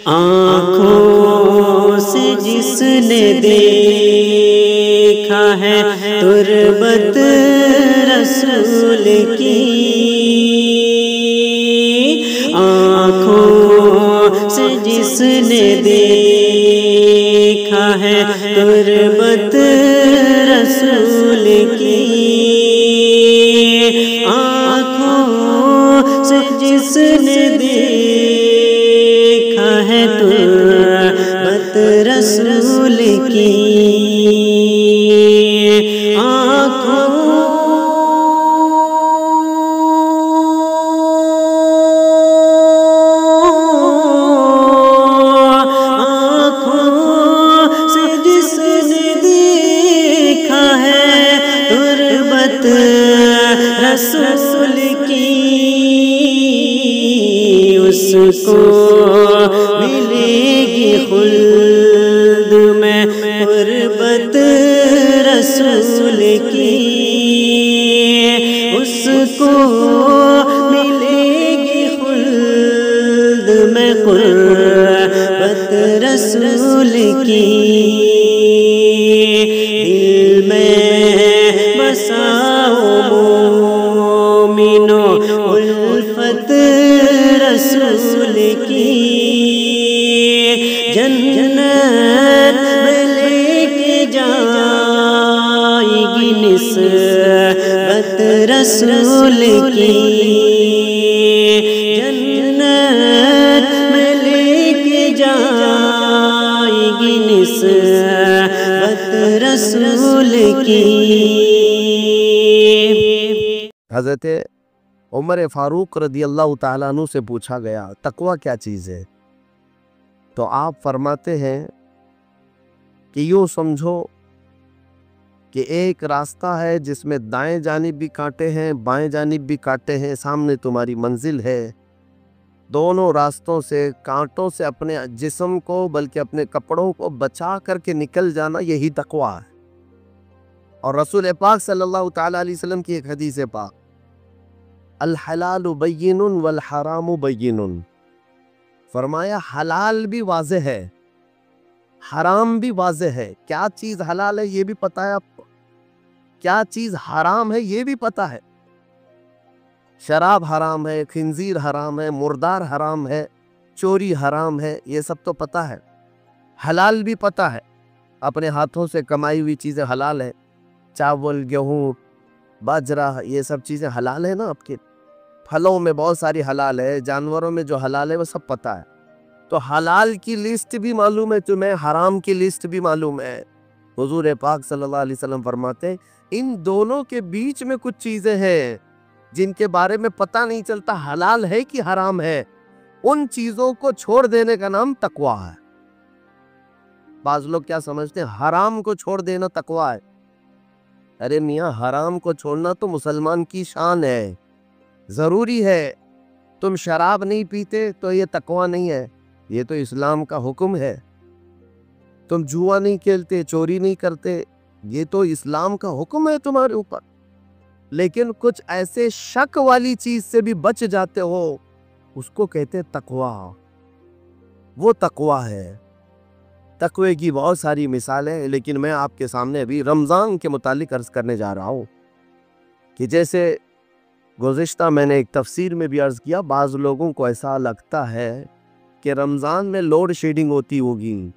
آنکھوں سے جس نے دیکھا ہے تربت رسول کی، آنکھوں سے جس نے دیکھا ہے تربت رسول کی، آنکھوں سے جس نے دیکھا ہے تربت رسول کی، رسول کی اس کو ملے گی خلد میں قربت رسول کی، اس کو ملے گی خلد میں قربت رسول کی، دل میں بساؤ مومنو الفت رسول کی، جنت میں لے کے جائے گی نسبت رسول کی، جنت میں لے کے جائے گی نسبت رسول کی۔ حضرت عمر فاروق رضی اللہ تعالیٰ عنہ سے پوچھا گیا تقویٰ کیا چیز ہے، تو آپ فرماتے ہیں کہ یوں سمجھو کہ ایک راستہ ہے جس میں دائیں جانب بھی کانٹے ہیں بائیں جانب بھی کانٹے ہیں، سامنے تمہاری منزل ہے، دونوں راستوں سے کانٹوں سے اپنے جسم کو بلکہ اپنے کپڑوں کو بچا کر کے نکل جانا، یہی تقویٰ ہے۔ اور رسول پاک صلی اللہ تعالیٰ علیہ وسلم کی ایک حدیث پاک، الحلال بین والحرام بین، فرمایا حلال بھی واضح ہے حرام بھی واضح ہے۔ کیا چیز حلال ہے یہ بھی پتا ہے آپ کو، کیا چیز حرام ہے یہ بھی پتا ہے، شراب حرام ہے، خنزیر حرام ہے، مردار حرام ہے، چوری حرام ہے، یہ سب تو پتا ہے۔ حلال بھی پتا ہے، اپنے ہاتھوں سے کمائی ہوئی چیزیں حلال ہے، چاول، گیہوں، باجرہ، یہ سب چیزیں حلال ہے نا آپ کے، پھلوں میں بہت ساری حلال ہے، جانوروں میں جو حلال ہے وہ سب پتا ہے۔ تو حلال کی لسٹ بھی معلوم ہے تمہیں، حرام کی لسٹ بھی معلوم ہے۔ حضور پاک صلی اللہ علیہ وسلم فرماتے ہیں ان دونوں کے بیچ میں کچھ چیزیں ہیں جن کے بارے میں پتہ نہیں چلتا حلال ہے کہ حرام ہے، ان چیزوں کو چھوڑ دینے کا نام تقویٰ ہے۔ بعض لوگ کیا سمجھتے ہیں حرام کو چھوڑ دینا تقویٰ ہے، ارے میاں حرام کو چھوڑنا تو مسلمان کی شان ہے، ضروری ہے۔ تم شراب نہیں پیتے تو یہ تقویٰ نہیں ہے، یہ تو اسلام کا حکم ہے۔ تم جوا نہیں کھیلتے، چوری نہیں کرتے، یہ تو اسلام کا حکم ہے تمہارے اوپر۔ لیکن کچھ ایسے شک والی چیز سے بھی بچ جاتے ہو، اس کو کہتے ہیں تقویٰ، وہ تقویٰ ہے۔ تقوی کی بہت ساری مثالیں ہیں، لیکن میں آپ کے سامنے ابھی رمضان کے متعلق عرض کرنے جا رہا ہوں کہ جیسے گزشتہ میں نے ایک تفسیر میں بھی عرض کیا، بعض لوگوں کو ایسا لگتا ہے کہ رمضان میں لوڈ شیڈنگ ہوتی ہوگی،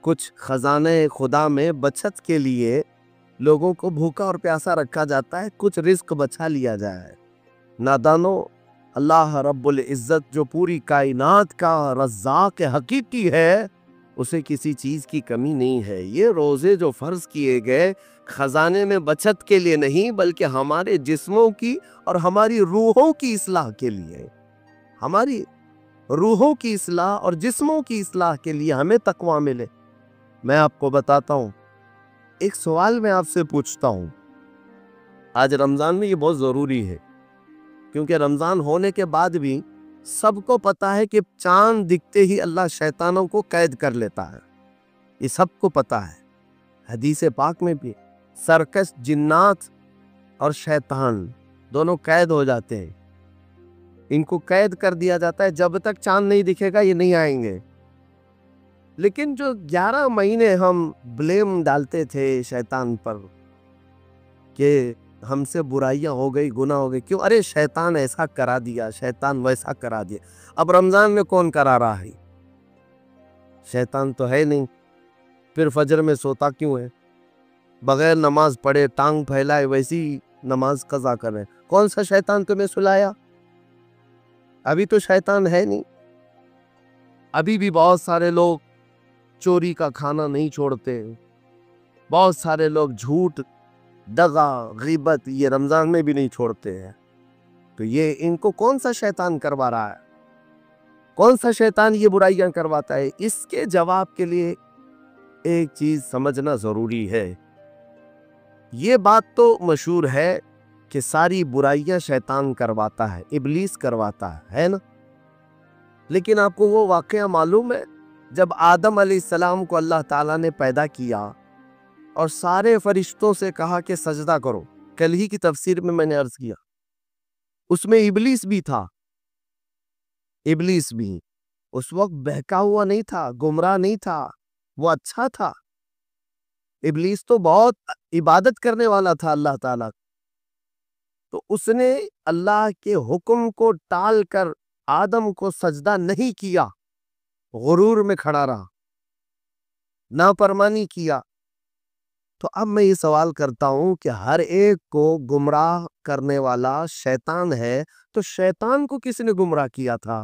کچھ خزانے خدا میں بچت کے لیے لوگوں کو بھوکا اور پیاسا رکھا جاتا ہے، کچھ رزق بچا لیا جائے۔ نادانو، اللہ رب العزت جو پوری کائنات کا رزاق حقیقی ہے، اسے کسی چیز کی کمی نہیں ہے۔ یہ روزے جو فرض کیے گئے خزانے میں بچت کے لیے نہیں، بلکہ ہمارے جسموں کی اور ہماری روحوں کی اصلاح کے لیے، ہماری روحوں کی اصلاح اور جسموں کی اصلاح کے لیے ہمیں تقویٰ ملے۔ میں آپ کو بتاتا ہوں، ایک سوال میں آپ سے پوچھتا ہوں، آج رمضان میں یہ بہت ضروری ہے، کیونکہ رمضان ہونے کے بعد بھی سب کو پتا ہے کہ چاند دکھتے ہی اللہ شیطانوں کو قید کر لیتا ہے، یہ سب کو پتا ہے۔ حدیث پاک میں بھی سرکش جنات اور شیطان دونوں قید ہو جاتے ہیں، ان کو قید کر دیا جاتا ہے، جب تک چاند نہیں دکھے گا یہ نہیں آئیں گے۔ لیکن جو 11 مہینے ہم بلیم ڈالتے تھے شیطان پر کہ ہم سے برائیاں ہو گئی، گناہ ہو گئی، کیوں؟ ارے شیطان ایسا کرا دیا، شیطان ویسا کرا دیا۔ اب رمضان میں کون کرا رہا ہے؟ شیطان تو ہے نہیں، پھر فجر میں سوتا کیوں ہے؟ بغیر نماز پڑھے ٹانگ پھیلائے ویسی نماز قضا کرے، کون سا شیطان تمہیں سلایا؟ ابھی تو شیطان ہے نہیں۔ ابھی بھی بہت سارے لوگ چوری کا کھانا نہیں چھوڑتے، بہت سارے لوگ جھوٹ، دغا، غیبت یہ رمضان میں بھی نہیں چھوڑتے ہیں۔ تو یہ ان کو کون سا شیطان کروا رہا ہے؟ کون سا شیطان یہ برائیاں کرواتا ہے؟ اس کے جواب کے لیے ایک چیز سمجھنا ضروری ہے۔ یہ بات تو مشہور ہے کہ ساری برائیاں شیطان کرواتا ہے، ابلیس کرواتا ہے نا؟ لیکن آپ کو وہ واقعہ معلوم ہے جب آدم علیہ السلام کو اللہ تعالیٰ نے پیدا کیا اور سارے فرشتوں سے کہا کہ سجدہ کرو، کل ہی کی تفسیر میں نے عرض کیا، اس میں ابلیس بھی تھا۔ ابلیس بھی اس وقت بہکا ہوا نہیں تھا، گمراہ نہیں تھا، وہ اچھا تھا۔ ابلیس تو بہت عبادت کرنے والا تھا اللہ تعالیٰ، تو اس نے اللہ کے حکم کو ٹال کر آدم کو سجدہ نہیں کیا، غرور میں کھڑا رہا، نافرمانی کیا۔ تو اب میں یہ سوال کرتا ہوں کہ ہر ایک کو گمراہ کرنے والا شیطان ہے، تو شیطان کو کس نے گمراہ کیا تھا؟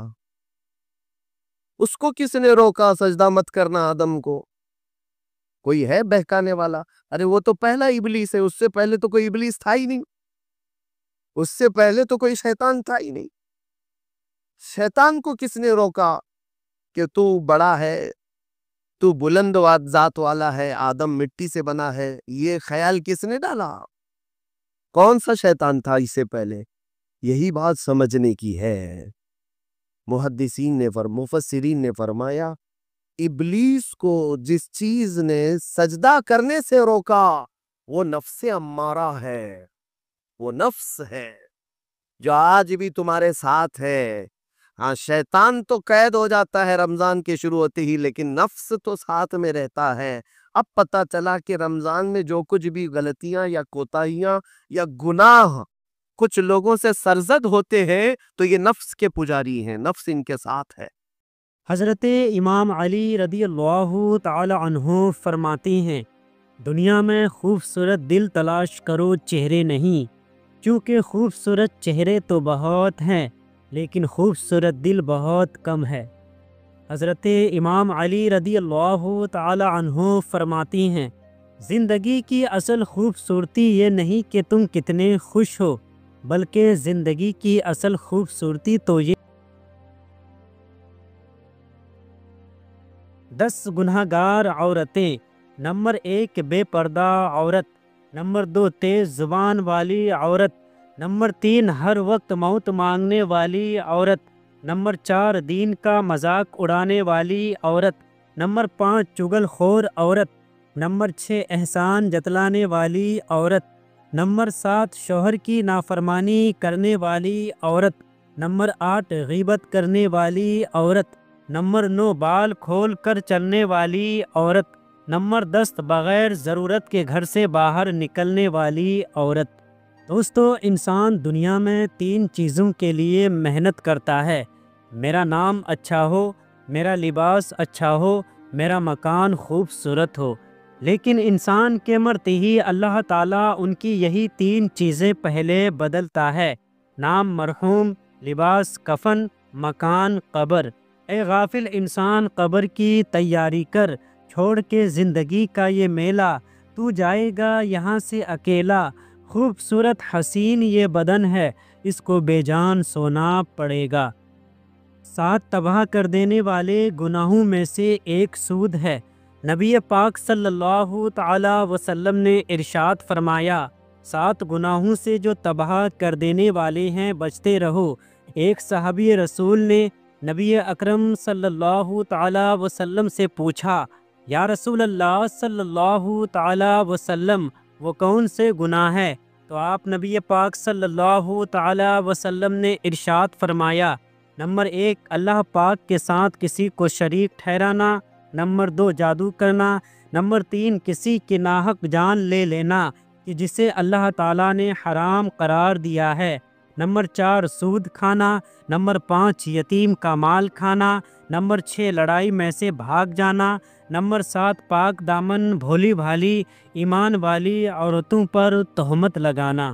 اس کو کس نے روکا سجدہ مت کرنا آدم کو؟ کوئی ہے بہکانے والا؟ ارے وہ تو پہلا ابلیس ہے، اس سے پہلے تو کوئی ابلیس تھا ہی نہیں، اس سے پہلے تو کوئی شیطان تھا ہی نہیں۔ شیطان کو کس نے روکا کہ تو بڑا ہے، تو بلند ذات والا ہے، آدم مٹی سے بنا ہے؟ یہ خیال کس نے ڈالا؟ کون سا شیطان تھا اس سے پہلے؟ یہی بات سمجھنے کی ہے۔ محدثین نے مفسرین نے فرمایا ابلیس کو جس چیز نے سجدہ کرنے سے روکا وہ نفس امارہ ہے، وہ نفس ہے جو آج بھی تمہارے ساتھ ہے۔ ہاں شیطان تو قید ہو جاتا ہے رمضان کے شروع ہوتے ہی، لیکن نفس تو ساتھ میں رہتا ہے۔ اب پتہ چلا کہ رمضان میں جو کچھ بھی غلطیاں یا کوتاہیاں یا گناہ کچھ لوگوں سے سرزد ہوتے ہیں تو یہ نفس کے پجاری ہیں، نفس ان کے ساتھ ہے۔ حضرت امام علی رضی اللہ تعالی عنہ فرماتی ہیں، دنیا میں خوبصورت دل تلاش کرو، چہرے نہیں، کیونکہ خوبصورت چہرے تو بہت ہیں لیکن خوبصورت دل بہت کم ہے۔ حضرت امام علی رضی اللہ تعالی عنہ فرماتی ہیں، زندگی کی اصل خوبصورتی یہ نہیں کہ تم کتنے خوش ہو، بلکہ زندگی کی اصل خوبصورتی تو یہ 10 گنہگار عورتیں۔ نمبر 1 بے پردہ عورت، نمبر 2 تیز زبان والی عورت، نمبر 3 ہر وقت موت مانگنے والی عورت، نمبر 4 دین کا مذاق اڑانے والی عورت، نمبر 5 چغل خور عورت، نمبر 6 احسان جتلانے والی عورت، نمبر 7 شوہر کی نافرمانی کرنے والی عورت، نمبر 8 غیبت کرنے والی عورت، نمبر 9 بال کھول کر چلنے والی عورت، نمبر 10 بغیر ضرورت کے گھر سے باہر نکلنے والی عورت۔ دوستو، انسان دنیا میں 3 چیزوں کے لیے محنت کرتا ہے: میرا نام اچھا ہو، میرا لباس اچھا ہو، میرا مکان خوبصورت ہو۔ لیکن انسان کے مرتے ہی اللہ تعالیٰ ان کی یہی 3 چیزیں پہلے بدلتا ہے: نام مرحوم، لباس کفن، مکان قبر۔ اے غافل انسان، قبر کی تیاری کر، چھوڑ کے زندگی کا یہ میلہ، تو جائے گا یہاں سے اکیلا۔ خوبصورت حسین یہ بدن ہے، اس کو بے جان سونا پڑے گا۔ 7 تباہ کر دینے والے گناہوں میں سے ایک سود ہے۔ نبی پاک صلی اللہ تعالی وسلم نے ارشاد فرمایا، 7 گناہوں سے جو تباہ کر دینے والے ہیں بچتے رہو۔ ایک صحابی رسول نے نبی اکرم صلی اللہ تعالی وسلم سے پوچھا، یا رسول اللہ صلی اللہ تعالی وسلم، وہ کون سے گناہ ہے؟ تو آپ نبی پاک صلی اللہ تعالی وسلم نے ارشاد فرمایا، نمبر 1 اللہ پاک کے ساتھ کسی کو شریک ٹھہرانا، نمبر 2 جادو کرنا، نمبر 3 کسی کی ناحق جان لے لینا کہ جسے اللہ تعالیٰ نے حرام قرار دیا ہے، نمبر 4 سود کھانا، نمبر 5 یتیم کا مال کھانا، نمبر 6 لڑائی میں سے بھاگ جانا، نمبر 7 پاک دامن بھولی بھالی ایمان والی عورتوں پر تہمت لگانا۔